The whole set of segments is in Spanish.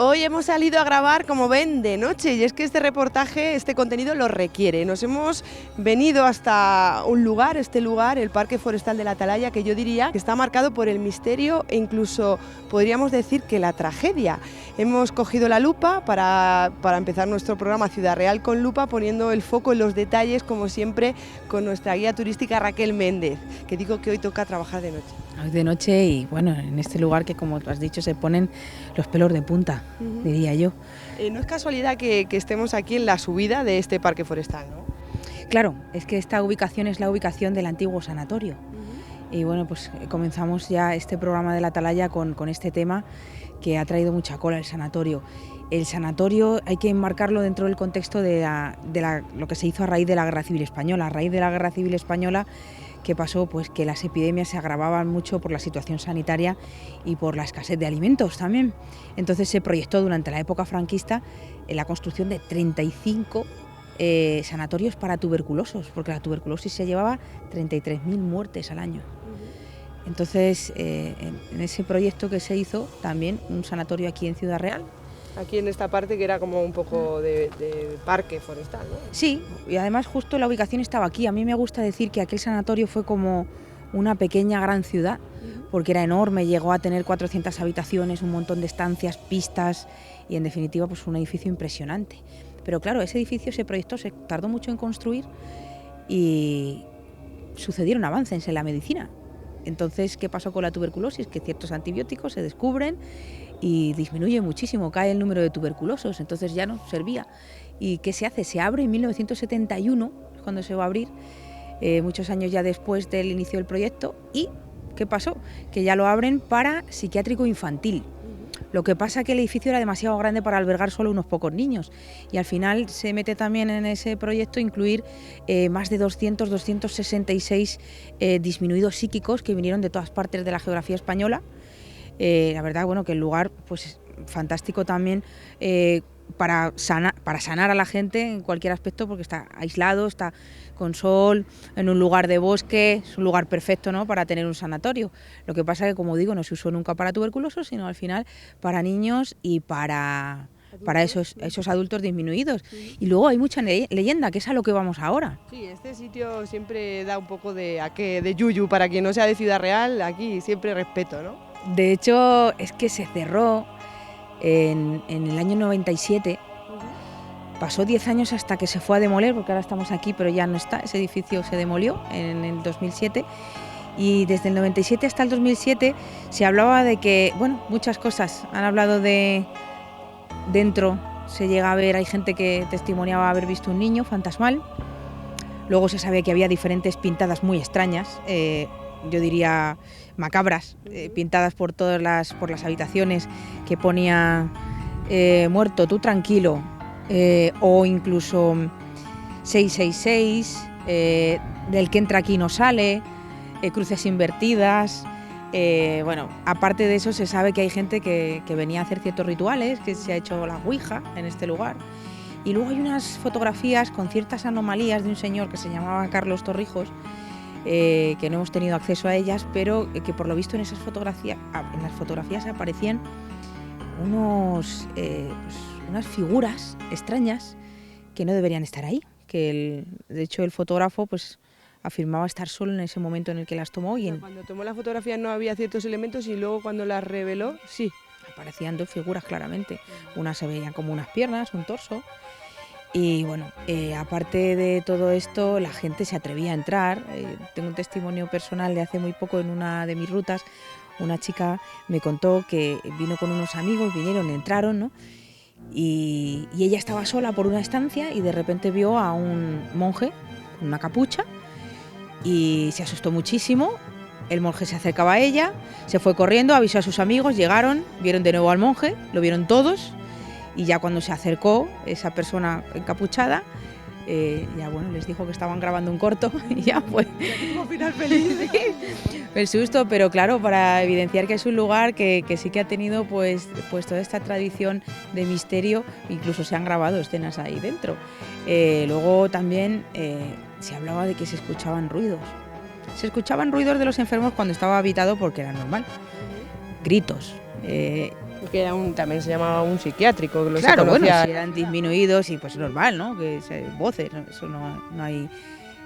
Hoy hemos salido a grabar, como ven, de noche, y es que este reportaje, este contenido lo requiere. Nos hemos venido hasta un lugar, el Parque Forestal de la Atalaya, que yo diría que está marcado por el misterio e incluso podríamos decir que la tragedia. Hemos cogido la lupa para empezar nuestro programa Ciudad Real con Lupa, poniendo el foco en los detalles, como siempre, con nuestra guía turística Raquel Méndez, que digo que hoy toca trabajar de noche. Hoy de noche y bueno, en este lugar que como tú has dicho se ponen los pelos de punta, diría yo. No es casualidad que estemos aquí en la subida de este parque forestal, ¿no? Claro, es que esta ubicación es la ubicación del antiguo sanatorio. Y bueno, pues comenzamos ya este programa de la Atalaya con este tema que ha traído mucha cola, el sanatorio. El sanatorio hay que enmarcarlo dentro del contexto de lo que se hizo a raíz de la Guerra Civil Española. A raíz de la Guerra Civil Española, ¿qué pasó? Pues que las epidemias se agravaban mucho por la situación sanitaria y por la escasez de alimentos también. Entonces se proyectó durante la época franquista la construcción de 35 sanatorios para tuberculosos, porque la tuberculosis se llevaba 33.000 muertes al año. Entonces, en ese proyecto que se hizo, también un sanatorio aquí en Ciudad Real. Aquí en esta parte que era como un poco de parque forestal, ¿no? Sí, y además justo la ubicación estaba aquí. A mí me gusta decir que aquel sanatorio fue como una pequeña gran ciudad, porque era enorme, llegó a tener 400 habitaciones, un montón de estancias, pistas y en definitiva pues un edificio impresionante. Pero claro, ese edificio se proyectó, se tardó mucho en construir y sucedieron avances en la medicina. Entonces, ¿qué pasó con la tuberculosis? Que ciertos antibióticos se descubren y disminuye muchísimo, cae el número de tuberculosos, entonces ya no servía. ¿Y qué se hace? Se abre en 1971, cuando se va a abrir, muchos años ya después del inicio del proyecto. ¿Y qué pasó? Que ya lo abren para psiquiátrico infantil. Lo que pasa es que el edificio era demasiado grande para albergar solo unos pocos niños y al final se mete también en ese proyecto incluir más de 266 disminuidos psíquicos que vinieron de todas partes de la geografía española. La verdad, bueno, que el lugar pues fantástico también para sanar a la gente en cualquier aspecto, porque está aislado, está con sol, en un lugar de bosque, es un lugar perfecto, ¿no?, para tener un sanatorio. Lo que pasa es que, como digo, no se usó nunca para tuberculosos, sino al final para niños y para esos adultos disminuidos. Y luego hay mucha leyenda, que es a lo que vamos ahora. Sí, este sitio siempre da un poco de yuyu, para quien no sea de Ciudad Real, aquí siempre respeto, ¿no? De hecho, es que se cerró en el año 97, pasó 10 años hasta que se fue a demoler, porque ahora estamos aquí, pero ya no está, ese edificio se demolió en el 2007, y desde el 97 hasta el 2007 se hablaba de que, bueno, muchas cosas, han hablado de dentro, se llega a ver, hay gente que testimoniaba haber visto un niño fantasmal, luego se sabía que había diferentes pintadas muy extrañas, yo diría macabras, pintadas por las habitaciones, que ponía muerto, tú tranquilo, o incluso 666, del que entra aquí no sale, cruces invertidas. Bueno, aparte de eso se sabe que hay gente que venía a hacer ciertos rituales, que se ha hecho la ouija en este lugar. Y luego hay unas fotografías con ciertas anomalías de un señor que se llamaba Carlos Torrijos, que no hemos tenido acceso a ellas, pero que por lo visto en las fotografías aparecían unas figuras extrañas que no deberían estar ahí, que de hecho el fotógrafo pues afirmaba estar solo en ese momento en el que las tomó. Cuando tomó la fotografía no había ciertos elementos y luego cuando las reveló, sí. Aparecían dos figuras claramente, unas se veían como unas piernas, un torso. Y bueno, aparte de todo esto, la gente se atrevía a entrar. Tengo un testimonio personal de hace muy poco en una de mis rutas. Una chica me contó que vino con unos amigos, entraron, ¿no? Y ella estaba sola por una estancia y de repente vio a un monje con una capucha y se asustó muchísimo. El monje se acercaba a ella, se fue corriendo, avisó a sus amigos, llegaron, vieron de nuevo al monje, lo vieron todos. Y ya cuando se acercó esa persona encapuchada, ya bueno, les dijo que estaban grabando un corto y ya fue. Como final feliz. El susto, pero claro, para evidenciar que es un lugar que sí que ha tenido pues toda esta tradición de misterio, incluso se han grabado escenas ahí dentro. Luego también se hablaba de que se escuchaban ruidos. Se escuchaban ruidos de los enfermos cuando estaba habitado porque era normal. Gritos. Que también se llamaba un psiquiátrico, que lo Claro, se bueno, conocía. si eran disminuidos y pues normal, ¿no? Que voces, ¿no? Eso no hay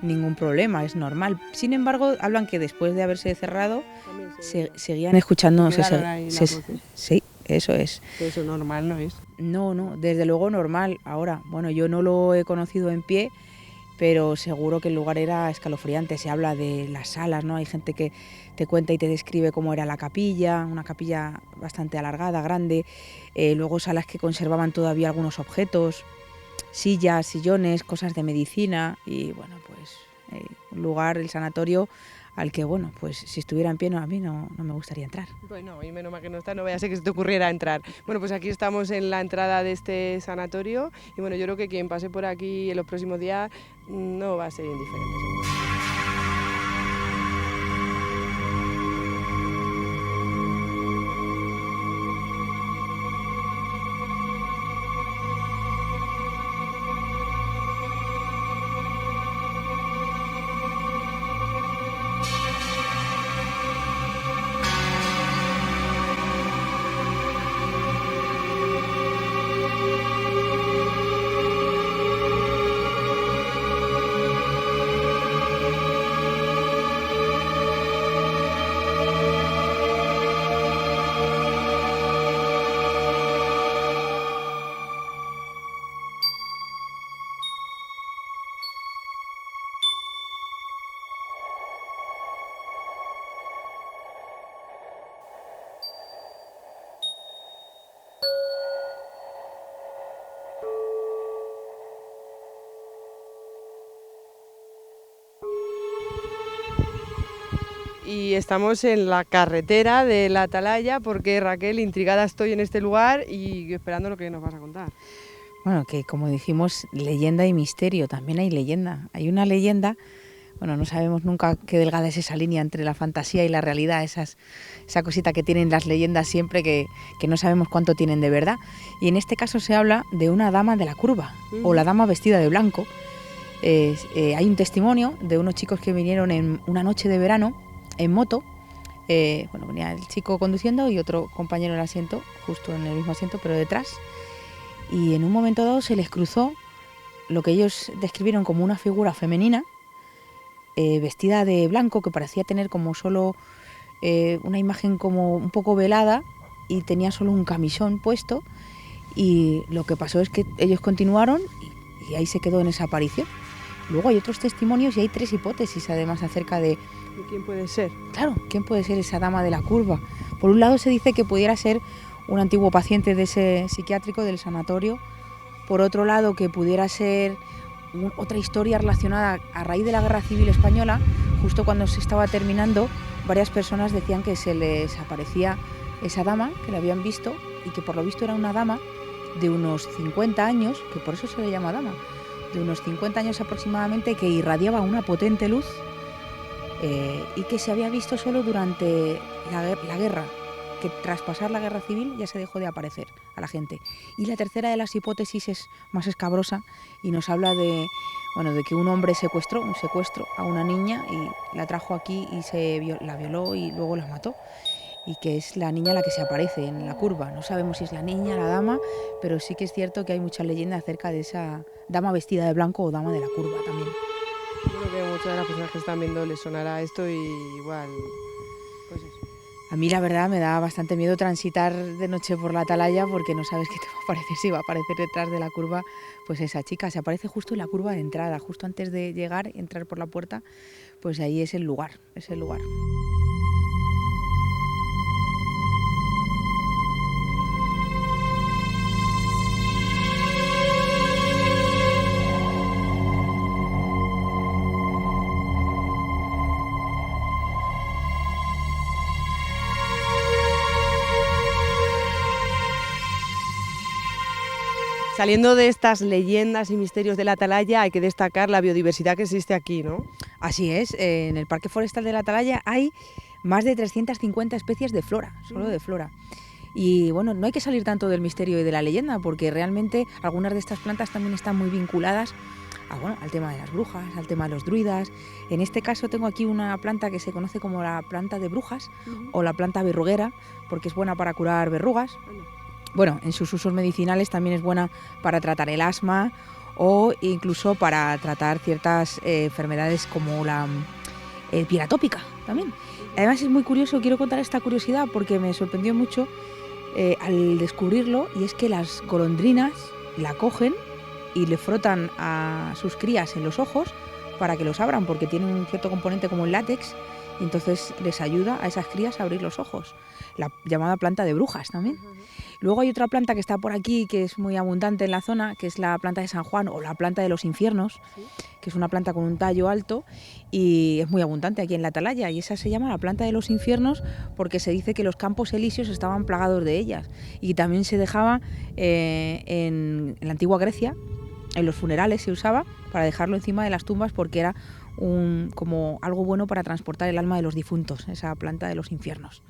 ningún problema, es normal. Sin embargo, hablan que después de haberse cerrado, seguían escuchando... Sí, eso es. Que eso normal no es. No, desde luego normal. Ahora, bueno, yo no lo he conocido en pie, pero seguro que el lugar era escalofriante. Se habla de las salas, ¿no? Hay gente que te cuenta y te describe cómo era la capilla, una capilla bastante alargada, grande. Luego salas que conservaban todavía algunos objetos, sillas, sillones, cosas de medicina. Y bueno, pues un lugar, el sanatorio, al que, bueno, pues si estuviera en pie, a mí no me gustaría entrar. Bueno, y menos mal que no está, no vaya a ser que se te ocurriera entrar. Bueno, pues aquí estamos en la entrada de este sanatorio y bueno, yo creo que quien pase por aquí en los próximos días no va a ser indiferente, seguro. Y estamos en la carretera de la Atalaya porque Raquel, intrigada estoy en este lugar y esperando lo que nos vas a contar. Bueno, que como dijimos, leyenda y misterio, también hay leyenda. Hay una leyenda, bueno, no sabemos nunca qué delgada es esa línea entre la fantasía y la realidad, esa cosita que tienen las leyendas siempre que no sabemos cuánto tienen de verdad. Y en este caso se habla de una dama de la curva, o la dama vestida de blanco. Hay un testimonio de unos chicos que vinieron en una noche de verano en moto. Bueno, venía el chico conduciendo y otro compañero en el asiento, justo en el mismo asiento, pero detrás. Y en un momento dado se les cruzó lo que ellos describieron como una figura femenina, vestida de blanco, que parecía tener como solo una imagen como un poco velada y tenía solo un camisón puesto. Y lo que pasó es que ellos continuaron y ahí se quedó en esa aparición. Luego hay otros testimonios y hay 3 hipótesis además acerca de... ¿Y quién puede ser? Claro, ¿quién puede ser esa dama de la curva? Por un lado se dice que pudiera ser un antiguo paciente de ese psiquiátrico, del sanatorio. Por otro lado, que pudiera ser otra historia relacionada a raíz de la Guerra Civil Española. Justo cuando se estaba terminando, varias personas decían que se les aparecía esa dama, que la habían visto, y que por lo visto era una dama de unos 50 años, que por eso se le llama dama, de unos 50 años aproximadamente, que irradiaba una potente luz y que se había visto solo durante la guerra, que tras pasar la guerra civil ya se dejó de aparecer a la gente. Y la tercera de las hipótesis es más escabrosa y nos habla de que un hombre secuestró a una niña y la trajo aquí y la violó y luego la mató. Y que es la niña la que se aparece en la curva. No sabemos si es la niña, la dama, pero sí que es cierto que hay mucha leyenda acerca de esa dama vestida de blanco o dama de la curva también. Yo creo que a muchas de las personas que están viendo les sonará esto y igual, pues eso. A mí la verdad me da bastante miedo transitar de noche por la Atalaya porque no sabes qué te va a aparecer, si va a aparecer detrás de la curva pues esa chica. Se aparece justo en la curva de entrada, justo antes de llegar, entrar por la puerta, pues ahí es el lugar, Saliendo de estas leyendas y misterios de la Atalaya, hay que destacar la biodiversidad que existe aquí, ¿no? Así es, en el Parque Forestal de la Atalaya hay más de 350 especies de flora, solo de flora. Y bueno, no hay que salir tanto del misterio y de la leyenda, porque realmente algunas de estas plantas también están muy vinculadas al tema de las brujas, al tema de los druidas. En este caso tengo aquí una planta que se conoce como la planta de brujas o la planta verruguera, porque es buena para curar verrugas. Bueno, en sus usos medicinales también es buena para tratar el asma o incluso para tratar ciertas enfermedades como la piel atópica también. Además es muy curioso, quiero contar esta curiosidad porque me sorprendió mucho al descubrirlo, y es que las golondrinas la cogen y le frotan a sus crías en los ojos para que los abran, porque tiene un cierto componente como el látex, y entonces les ayuda a esas crías a abrir los ojos, la llamada planta de brujas también. Luego hay otra planta que está por aquí, que es muy abundante en la zona, que es la planta de San Juan o la planta de los infiernos, que es una planta con un tallo alto y es muy abundante aquí en la Atalaya, y esa se llama la planta de los infiernos porque se dice que los campos elíseos estaban plagados de ellas, y también se dejaba en la antigua Grecia, en los funerales se usaba para dejarlo encima de las tumbas porque era como algo bueno para transportar el alma de los difuntos, esa planta de los infiernos.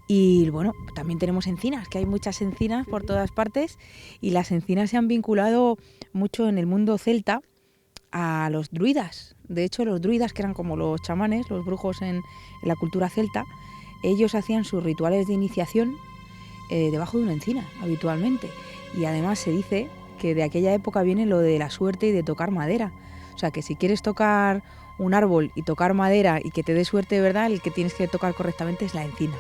Y bueno, también tenemos encinas, que hay muchas encinas por todas partes, y las encinas se han vinculado mucho en el mundo celta a los druidas. De hecho, los druidas, que eran como los chamanes, los brujos en la cultura celta, ellos hacían sus rituales de iniciación debajo de una encina, habitualmente. Y además se dice que de aquella época viene lo de la suerte y de tocar madera. O sea, que si quieres tocar un árbol y tocar madera y que te dé suerte de verdad, el que tienes que tocar correctamente es la encina.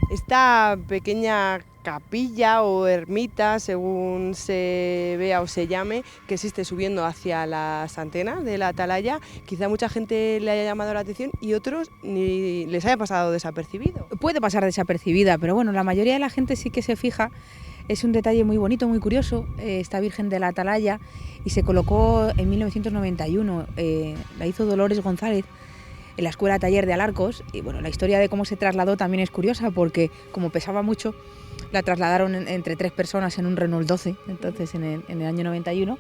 Esta pequeña capilla o ermita, según se vea o se llame, que existe subiendo hacia las antenas de la Atalaya, quizá mucha gente le haya llamado la atención y otros ni les haya pasado desapercibido. Puede pasar desapercibida, pero bueno, la mayoría de la gente sí que se fija. Es un detalle muy bonito, muy curioso, esta Virgen de la Atalaya, y se colocó en 1991, la hizo Dolores González en la Escuela Taller de Alarcos, y bueno, la historia de cómo se trasladó también es curiosa porque como pesaba mucho, la trasladaron entre 3 personas en un Renault 12, entonces en el año 91,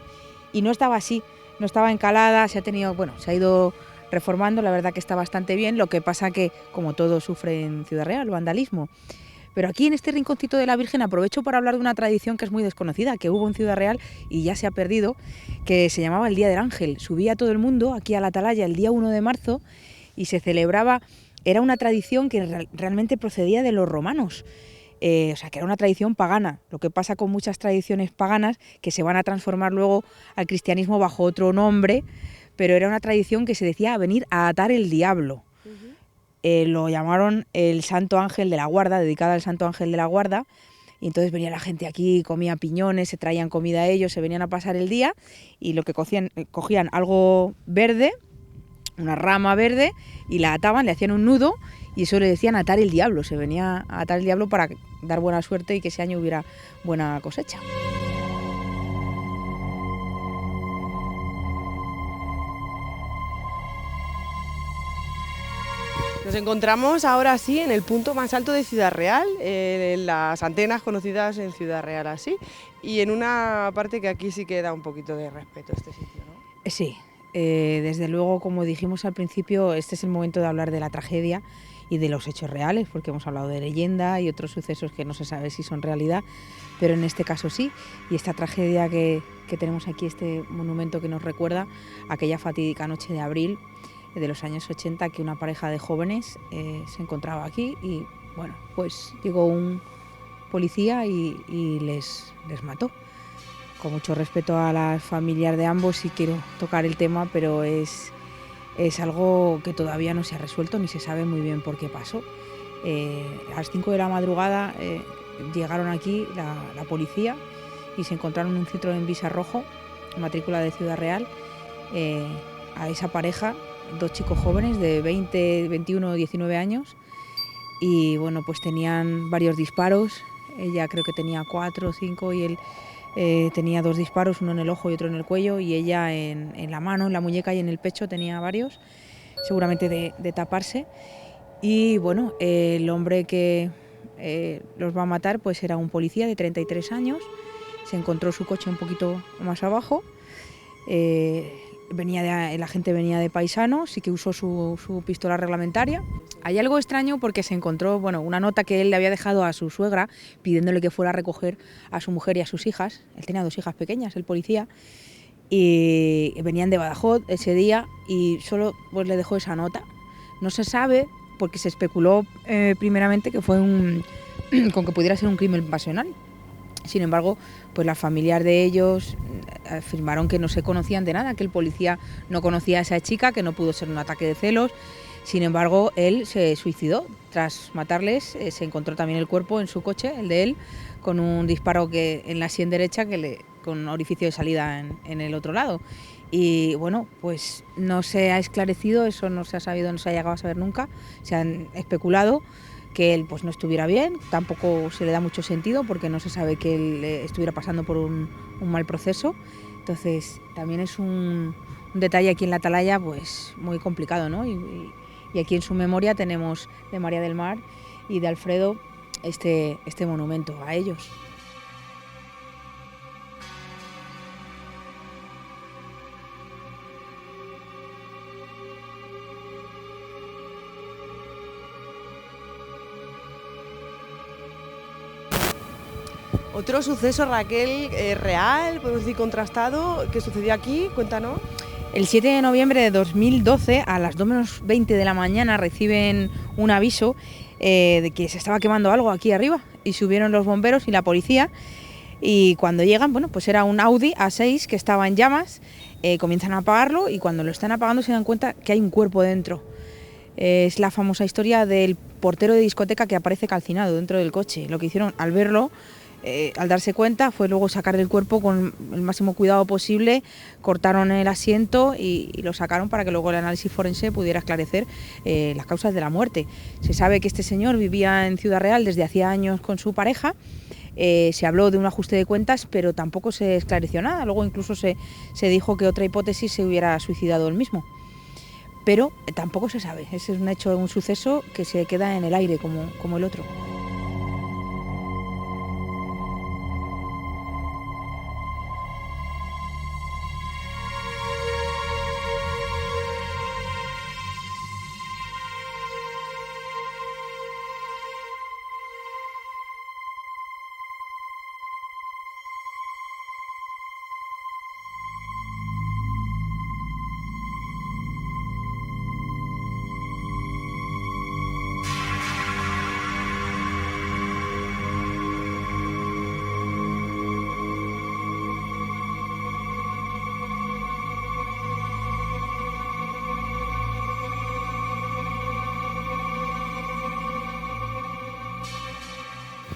y no estaba así, no estaba encalada, se ha ido reformando, la verdad que está bastante bien, lo que pasa que como todo sufre en Ciudad Real, vandalismo. Pero aquí en este rinconcito de la Virgen aprovecho para hablar de una tradición que es muy desconocida, que hubo en Ciudad Real y ya se ha perdido, que se llamaba el Día del Ángel. Subía todo el mundo aquí a la Atalaya el día 1 de marzo y se celebraba, era una tradición que realmente procedía de los romanos, o sea que era una tradición pagana. Lo que pasa con muchas tradiciones paganas que se van a transformar luego al cristianismo bajo otro nombre, pero era una tradición que se decía venir a atar el diablo. Lo llamaron el Santo Ángel de la Guarda, dedicada al Santo Ángel de la Guarda, y entonces venía la gente aquí, comía piñones, se traían comida a ellos, se venían a pasar el día, y lo que cogían algo verde, una rama verde, y la ataban, le hacían un nudo, y eso le decían atar el diablo. Se venía a atar el diablo para dar buena suerte y que ese año hubiera buena cosecha. Nos encontramos ahora sí en el punto más alto de Ciudad Real, en las antenas conocidas en Ciudad Real así, y en una parte que aquí sí que da un poquito de respeto a este sitio, ¿no? Sí, desde luego, como dijimos al principio, este es el momento de hablar de la tragedia y de los hechos reales, porque hemos hablado de leyenda y otros sucesos que no se sabe si son realidad, pero en este caso sí, y esta tragedia que tenemos aquí, este monumento que nos recuerda aquella fatídica noche de abril de los años 80, que una pareja de jóvenes se encontraba aquí y bueno, pues llegó un policía y les mató. Con mucho respeto a las familias de ambos, sí quiero tocar el tema, pero es algo que todavía no se ha resuelto ni se sabe muy bien por qué pasó. A las 5 de la madrugada llegaron aquí la policía y se encontraron un Citroën Visa rojo, matrícula de Ciudad Real, a esa pareja, 2 chicos jóvenes de 20, 21 o 19 años, y bueno, pues tenían varios disparos. Ella creo que tenía 4 o 5 y él tenía 2 disparos, uno en el ojo y otro en el cuello, y ella en la mano, en la muñeca y en el pecho tenía varios, seguramente de taparse. Y bueno, el hombre que los va a matar pues era un policía de 33 años, se encontró su coche un poquito más abajo, La gente venía de paisano, sí que usó su pistola reglamentaria. Hay algo extraño porque se encontró una nota que él le había dejado a su suegra pidiéndole que fuera a recoger a su mujer y a sus hijas. Él tenía 2 hijas pequeñas, el policía, y venían de Badajoz ese día y solo le dejó esa nota. No se sabe porque se especuló primeramente que fue con que pudiera ser un crimen pasional. Sin embargo, pues las familias de ellos afirmaron que no se conocían de nada, que el policía no conocía a esa chica, que no pudo ser un ataque de celos. Sin embargo, él se suicidó. Tras matarles, se encontró también el cuerpo en su coche, el de él, con un disparo en la sien derecha con orificio de salida en el otro lado. Y pues no se ha esclarecido, eso no se ha sabido, no se ha llegado a saber nunca. Se han especulado que él no estuviera bien, tampoco se le da mucho sentido porque no se sabe que él estuviera pasando por un mal proceso. Entonces también es un detalle aquí en la Atalaya pues muy complicado, ¿no? Y aquí en su memoria tenemos de María del Mar y de Alfredo este monumento a ellos. Otro suceso, Raquel, real, podemos decir contrastado, que sucedió aquí, cuéntanos. El 7 de noviembre de 2012, a las 2:20 de la mañana, reciben un aviso de que se estaba quemando algo aquí arriba y subieron los bomberos y la policía y cuando llegan, pues era un Audi A6 que estaba en llamas, comienzan a apagarlo y cuando lo están apagando se dan cuenta que hay un cuerpo dentro. Es la famosa historia del portero de discoteca que aparece calcinado dentro del coche. Lo que hicieron al verlo, al darse cuenta, fue luego sacar el cuerpo con el máximo cuidado posible, cortaron el asiento y lo sacaron para que luego el análisis forense pudiera esclarecer las causas de la muerte. Se sabe que este señor vivía en Ciudad Real desde hacía años con su pareja. Se habló de un ajuste de cuentas, pero tampoco se esclareció nada. Luego incluso se dijo que otra hipótesis se hubiera suicidado él mismo. Pero tampoco se sabe. Ese es un hecho, un suceso que se queda en el aire como el otro.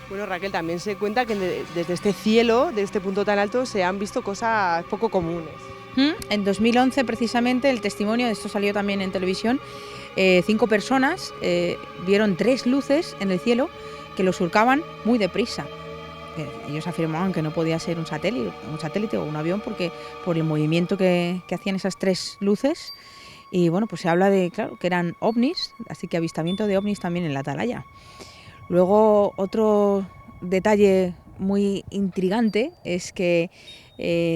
Bueno, Raquel, también se cuenta que desde este cielo, de este punto tan alto, se han visto cosas poco comunes. En 2011, precisamente, el testimonio, de esto salió también en televisión, 5 personas vieron 3 luces en el cielo que lo surcaban muy deprisa. Ellos afirmaban que no podía ser un satélite o un avión porque por el movimiento que hacían esas 3 luces. Y pues se habla de, claro, que eran ovnis, así que avistamiento de ovnis también en la Atalaya. Luego, otro detalle muy intrigante es que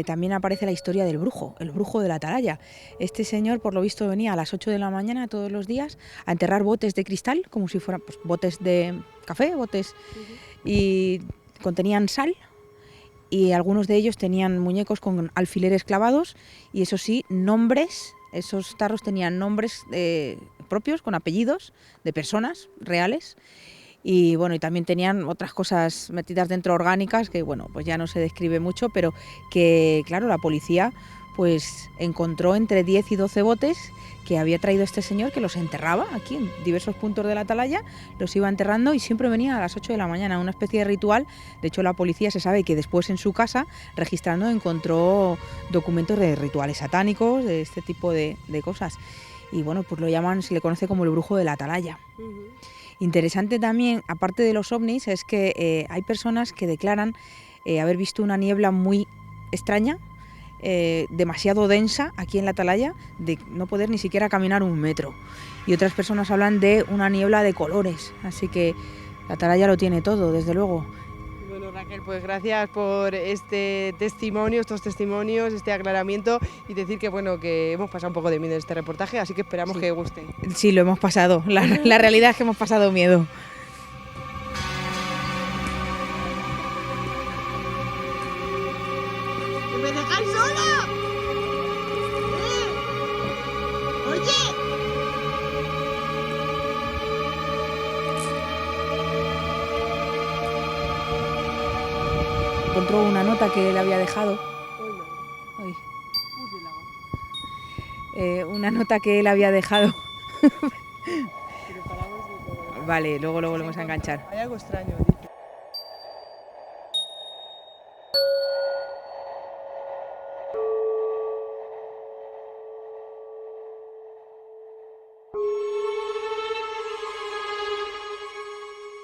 también aparece la historia del brujo, el brujo de la Atalaya. Este señor, por lo visto, venía a las 8 de la mañana todos los días a enterrar botes de cristal, como si fueran botes de café, y contenían sal, y algunos de ellos tenían muñecos con alfileres clavados, y eso sí, nombres, esos tarros tenían nombres propios, con apellidos de personas reales. Y también tenían otras cosas metidas dentro orgánicas que pues ya no se describe mucho, pero que claro, la policía pues encontró entre 10 y 12 botes que había traído este señor, que los enterraba aquí en diversos puntos de la Atalaya, los iba enterrando y siempre venía a las 8 de la mañana, una especie de ritual. De hecho, la policía se sabe que después en su casa, registrando, encontró documentos de rituales satánicos, de este tipo de cosas. Y pues lo llaman, se le conoce como el brujo de la Atalaya. Interesante también, aparte de los ovnis, es que hay personas que declaran haber visto una niebla muy extraña, demasiado densa aquí en la Atalaya, de no poder ni siquiera caminar 1 metro. Y otras personas hablan de una niebla de colores, así que la Atalaya lo tiene todo, desde luego. Bueno, Raquel, pues gracias por este testimonio, estos testimonios, este aclaramiento y decir que bueno, que hemos pasado un poco de miedo en este reportaje, así que esperamos que guste. Sí, lo hemos pasado. La realidad es que hemos pasado miedo. ¡Me dejáis sola! ¡Oye! Encontró una nota que él había dejado. Ay. Una nota que él había dejado. Vale, luego lo volvemos a enganchar. Hay algo extraño.